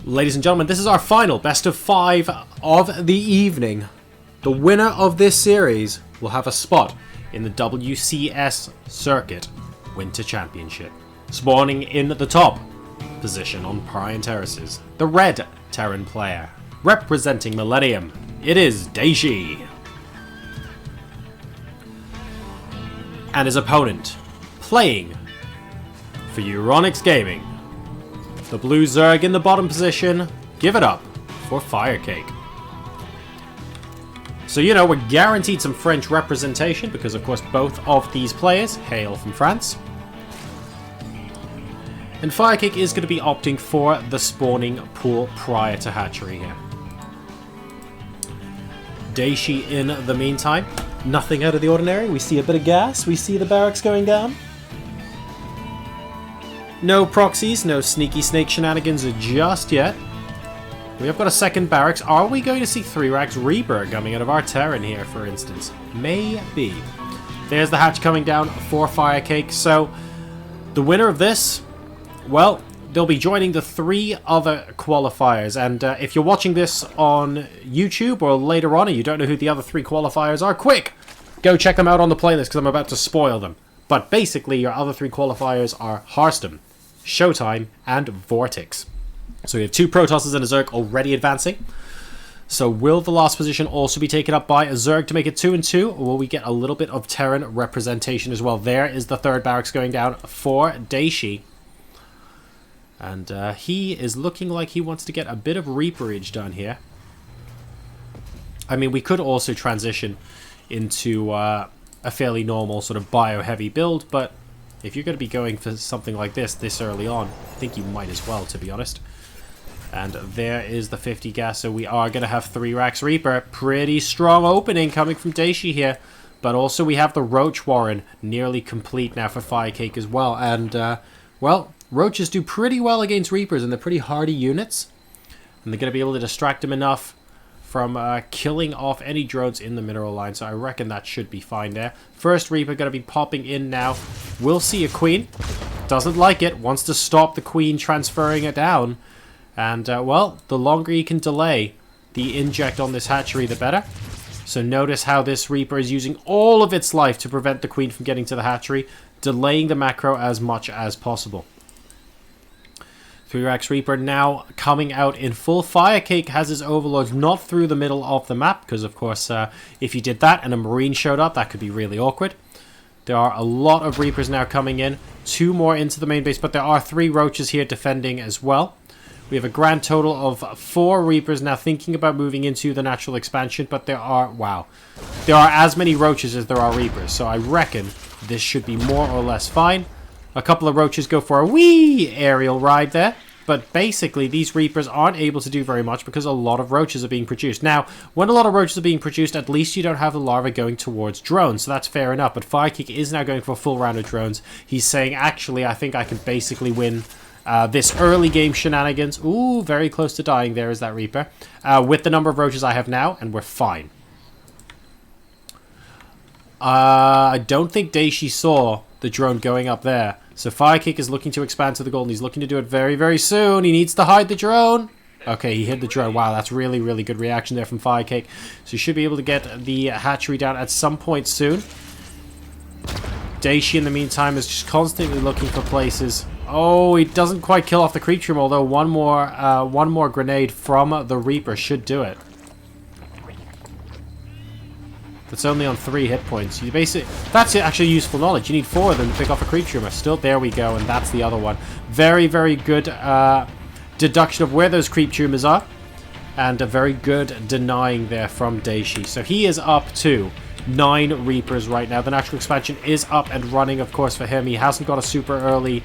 Ladies and gentlemen, this is our final best of 5 of the evening. The winner of this series will have a spot in the WCS Circuit Winter Championship. Spawning in the top position on Parian Terraces, the red Terran player. Representing Millennium, it is Dayshi. And his opponent, playing for Euronic Gaming, the blue Zerg in the bottom position. Give it up for FireCake. So, you know, we're guaranteed some French representation because, of course, both of these players hail from France. And FireCake is going to be opting for the spawning pool prior to hatchery here. Dayshi in the meantime, nothing out of the ordinary. We see a bit of gas. We see the barracks going down. No proxies, no sneaky snake shenanigans just yet. We have got a second barracks. Are we going to see 3 racks Reaper coming out of our Terran here, for instance? Maybe. There's the hatch coming down for FireCake. So, the winner of this, well, they'll be joining the 3 other qualifiers. And if you're watching this on YouTube or later on and you don't know who the other 3 qualifiers are, quick! Go check them out on the playlist because I'm about to spoil them. But basically, your other 3 qualifiers are Hearthstone, Showtime, and Vortex. So we have 2 Protosses and a Zerg already advancing. So will the last position also be taken up by a Zerg to make it 2 and 2? Or will we get a little bit of Terran representation as well? There is the 3rd barracks going down for Dayshi. And he is looking like he wants to get a bit of Reaperage done here. I mean, we could also transition into a fairly normal sort of bio-heavy build, but if you're going to be going for something like this early on, I think you might as well, to be honest. And there is the 50 gas, so we are going to have 3 racks Reaper. Pretty strong opening coming from Dayshi here. But also we have the Roach Warren nearly complete now for FireCake as well. And, well, Roaches do pretty well against Reapers, and they're pretty hardy units. And they're going to be able to distract them enough from killing off any drones in the mineral line. So I reckon that should be fine there. First Reaper going to be popping in now. We'll see a Queen. Doesn't like it. Wants to stop the Queen transferring it down. And, well, the longer you can delay the inject on this hatchery, the better. So notice how this Reaper is using all of its life to prevent the Queen from getting to the hatchery, delaying the macro as much as possible. 3 racks Reaper now coming out in full. FireCake has his overlords not through the middle of the map, because, of course, if you did that and a Marine showed up, that could be really awkward. There are a lot of Reapers now coming in. 2 more into the main base, but there are 3 Roaches here defending as well. We have a grand total of 4 Reapers now thinking about moving into the natural expansion, but there are, wow, there are as many Roaches as there are Reapers, so I reckon this should be more or less fine. A couple of Roaches go for a wee aerial ride there, but basically these Reapers aren't able to do very much because a lot of Roaches are being produced. Now, when a lot of Roaches are being produced, at least you don't have the larvae going towards drones, so that's fair enough, but FireCake is now going for a full round of drones. He's saying, actually, I think I can basically win this early game shenanigans. Ooh, very close to dying there is that Reaper. With the number of Roaches I have now, and we're fine. I don't think Dayshi saw the drone going up there. So FireCake is looking to expand to the goal, and he's looking to do it very, very soon. He needs to hide the drone. Okay, he hid the drone. Wow, that's really, really good reaction there from FireCake. So he should be able to get the hatchery down at some point soon. Dayshi, in the meantime, is just constantly looking for places. Oh, he doesn't quite kill off the creature, although one more grenade from the Reaper should do it. It's only on 3 hit points. You basically, that's actually useful knowledge. You need 4 of them to pick off a creature. Still, there we go, and that's the other one. Very, very good deduction of where those creep tumors are, and a very good denying there from Dayshi. So he is up to 9 Reapers right now. The natural expansion is up and running, of course, for him. He hasn't got a super early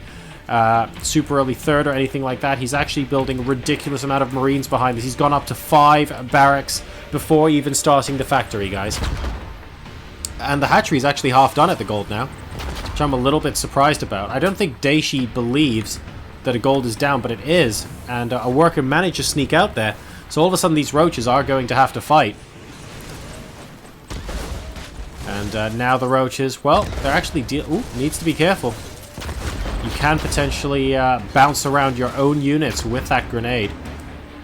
3rd or anything like that. He's actually building a ridiculous amount of Marines behind this. He's gone up to 5 barracks before even starting the factory, guys. And the hatchery is actually half done at the gold now, which I'm a little bit surprised about. I don't think Dayshi believes that a gold is down, but it is. And a worker managed to sneak out there. So all of a sudden these Roaches are going to have to fight. And now the Roaches, well, they're actually ooh, needs to be careful. You can potentially bounce around your own units with that grenade.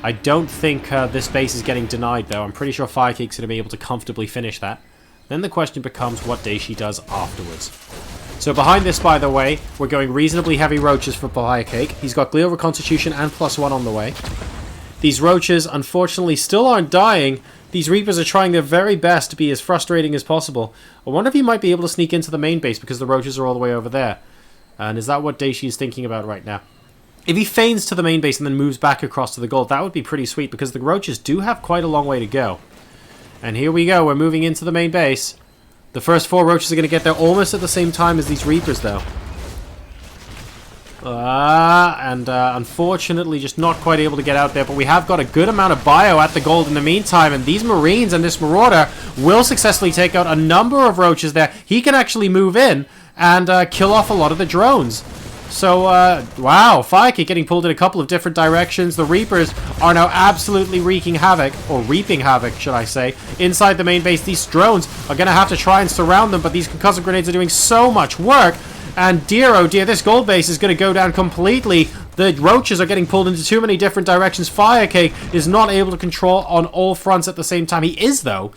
I don't think this base is getting denied, though. I'm pretty sure FireCake's going to be able to comfortably finish that. Then the question becomes what Dayshi does afterwards. So behind this, by the way, we're going reasonably heavy roaches for FireCake. He's got Glee over Constitution and +1 on the way. These roaches, unfortunately, still aren't dying. These Reapers are trying their very best to be as frustrating as possible. I wonder if he might be able to sneak into the main base because the roaches are all the way over there. And is that what Dayshi is thinking about right now? If he feigns to the main base and then moves back across to the gold, that would be pretty sweet because the roaches do have quite a long way to go. And here we go, we're moving into the main base. The first 4 roaches are going to get there almost at the same time as these Reapers, though. Unfortunately, just not quite able to get out there. But we have got a good amount of bio at the gold in the meantime. And these Marines and this Marauder will successfully take out a number of roaches there. He can actually move in and kill off a lot of the drones. So, wow, FireCake getting pulled in a couple of different directions. The Reapers are now absolutely wreaking havoc, or reaping havoc, should I say, inside the main base. These drones are going to have to try and surround them, but these concussive grenades are doing so much work. And dear, oh dear, this gold base is going to go down completely. The roaches are getting pulled into too many different directions. FireCake is not able to control on all fronts at the same time. He is, though.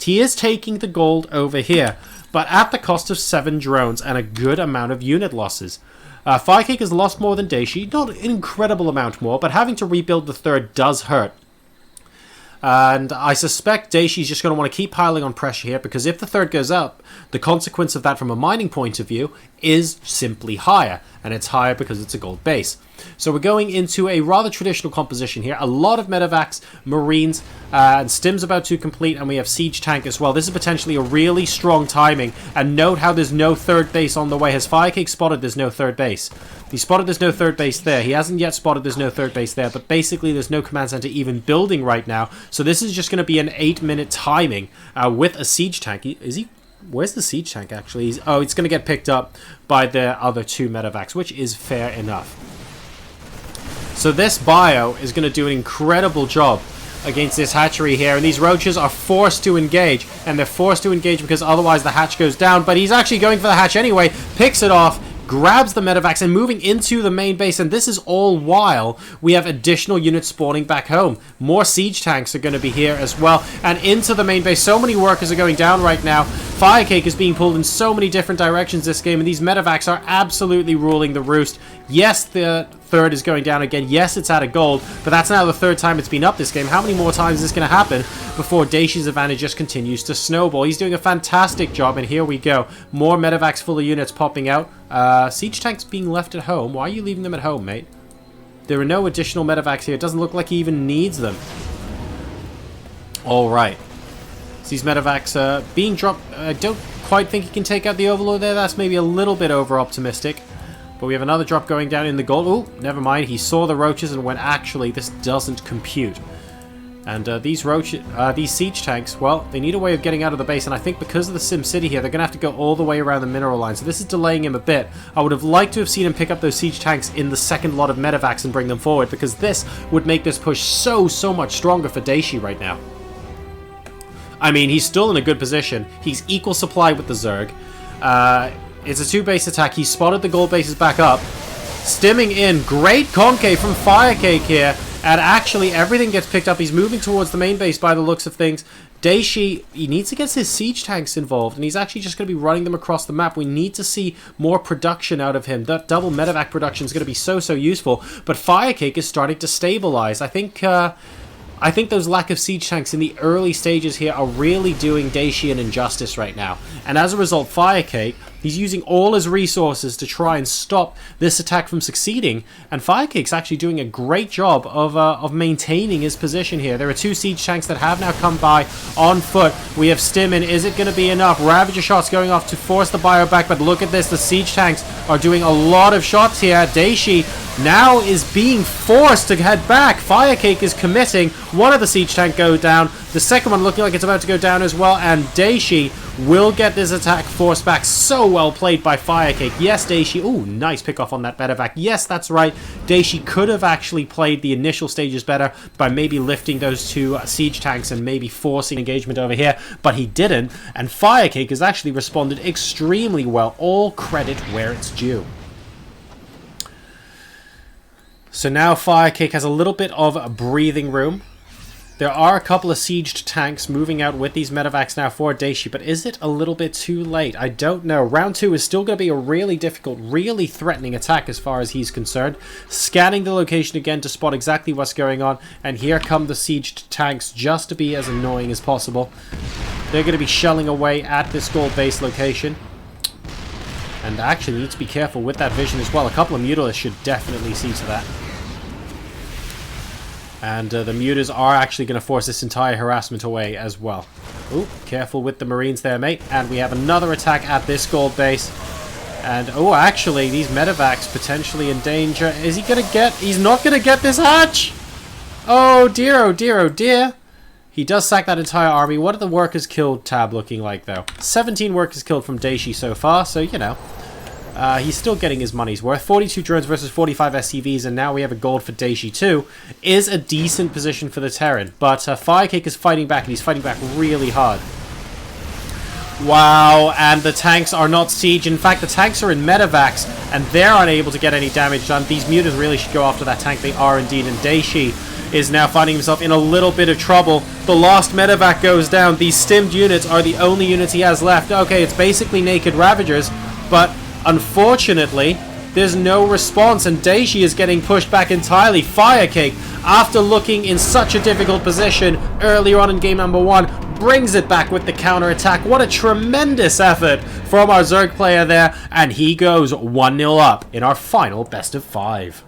He is taking the gold over here, but at the cost of 7 drones and a good amount of unit losses. FireCake has lost more than Dayshi, not an incredible amount more, but having to rebuild the third does hurt. And I suspect Daishi's just going to want to keep piling on pressure here, because if the third goes up, the consequence of that from a mining point of view is simply higher. And it's higher because it's a gold base. So we're going into a rather traditional composition here. A lot of medevacs, marines, and stims about to complete, and we have siege tank as well. This is potentially a really strong timing. And note how there's no third base on the way. Has FireCake spotted there's no third base? He spotted there's no third base there. He hasn't yet spotted there's no third base there, but basically there's no command center even building right now. So this is just going to be an 8-minute timing with a siege tank. Is he? Where's the siege tank actually? It's going to get picked up by the other 2 medevacs, which is fair enough. So this bio is going to do an incredible job against this hatchery here, and these roaches are forced to engage, and they're forced to engage because otherwise the hatch goes down, but he's actually going for the hatch anyway, picks it off, grabs the medevacs and moving into the main base, and this is all while we have additional units spawning back home. More siege tanks are going to be here as well, and into the main base. So many workers are going down right now. FireCake is being pulled in so many different directions this game, and these medevacs are absolutely ruling the roost. Yes, the third is going down again. Yes, it's out of gold, but that's now the 3rd time it's been up this game. How many more times is this going to happen before Daishi's advantage just continues to snowball? He's doing a fantastic job, and here we go. More medevacs full of units popping out. Siege tanks being left at home. Why are you leaving them at home, mate? There are no additional medevacs here. It doesn't look like he even needs them. Alright. So these medevacs being dropped. I don't quite think he can take out the Overlord there. That's maybe a little bit over-optimistic. But we have another drop going down in the gold. Oh, never mind. He saw the roaches and went, actually, this doesn't compute. And these siege tanks, well, they need a way of getting out of the base. And I think because of the Sim City here, they're going to have to go all the way around the mineral line. So this is delaying him a bit. I would have liked to have seen him pick up those siege tanks in the second lot of medevacs and bring them forward, because this would make this push so much stronger for Dayshi right now. I mean, he's still in a good position. He's equal supply with the Zerg. It's a 2-base attack. He spotted the gold bases back up. Stimming in. Great concave from FireCake here. And actually, everything gets picked up. He's moving towards the main base by the looks of things. Dayshi, he needs to get his siege tanks involved. And he's actually just going to be running them across the map. We need to see more production out of him. That double medevac production is going to be so useful. But FireCake is starting to stabilize. I think those lack of siege tanks in the early stages here are really doing Dayshi an injustice right now. And as a result, FireCake, he's using all his resources to try and stop this attack from succeeding. And FireCake's actually doing a great job of maintaining his position here. There are 2 siege tanks that have now come by on foot. We have Stimmin. Is it going to be enough? Ravager shots going off to force the bio back. But look at this. The siege tanks are doing a lot of shots here. Dayshi now is being forced to head back. FireCake is committing. One of the siege tank go down. The second one looking like it's about to go down as well. And Dayshi will get this attack forced back. So well played by FireCake. Yes, Dayshi. Ooh, nice pick off on that medevac. Yes, that's right. Dayshi could have actually played the initial stages better by maybe lifting those 2 siege tanks and maybe forcing engagement over here. But he didn't. And FireCake has actually responded extremely well. All credit where it's due. So now FireCake has a little bit of breathing room. There are a couple of sieged tanks moving out with these medevacs now for Dayshi, but is it a little bit too late? I don't know. Round 2 is still going to be a really difficult, really threatening attack as far as he's concerned. Scanning the location again to spot exactly what's going on, and here come the sieged tanks just to be as annoying as possible. They're going to be shelling away at this gold base location. And actually need to be careful with that vision as well. A couple of mutalists should definitely see to that. And the mutas are actually going to force this entire harassment away as well. Ooh, careful with the Marines there, mate. And we have another attack at this gold base. And, oh, actually, these medevacs potentially in danger. Is he going to get... He's not going to get this hatch! Oh, dear, oh, dear, oh, dear. He does sack that entire army. What are the workers killed tab looking like, though? 17 workers killed from Dayshi so far, so, you know. He's still getting his money's worth. 42 drones versus 45 SCVs, and now we have a gold for Dayshi too. Is a decent position for the Terran, but FireCake is fighting back, and he's fighting back really hard. Wow, and the tanks are not siege. In fact, the tanks are in medevacs, and they're unable to get any damage done. These mutas really should go after that tank. They are indeed, and Dayshi is now finding himself in a little bit of trouble. The last medevac goes down. These stimmed units are the only units he has left. Okay, it's basically naked Ravagers, but unfortunately, there's no response, and Dayshi is getting pushed back entirely. FireCake, after looking in such a difficult position earlier on in game number 1, brings it back with the counter-attack. What a tremendous effort from our Zerg player there, and he goes 1-0 up in our final best of 5.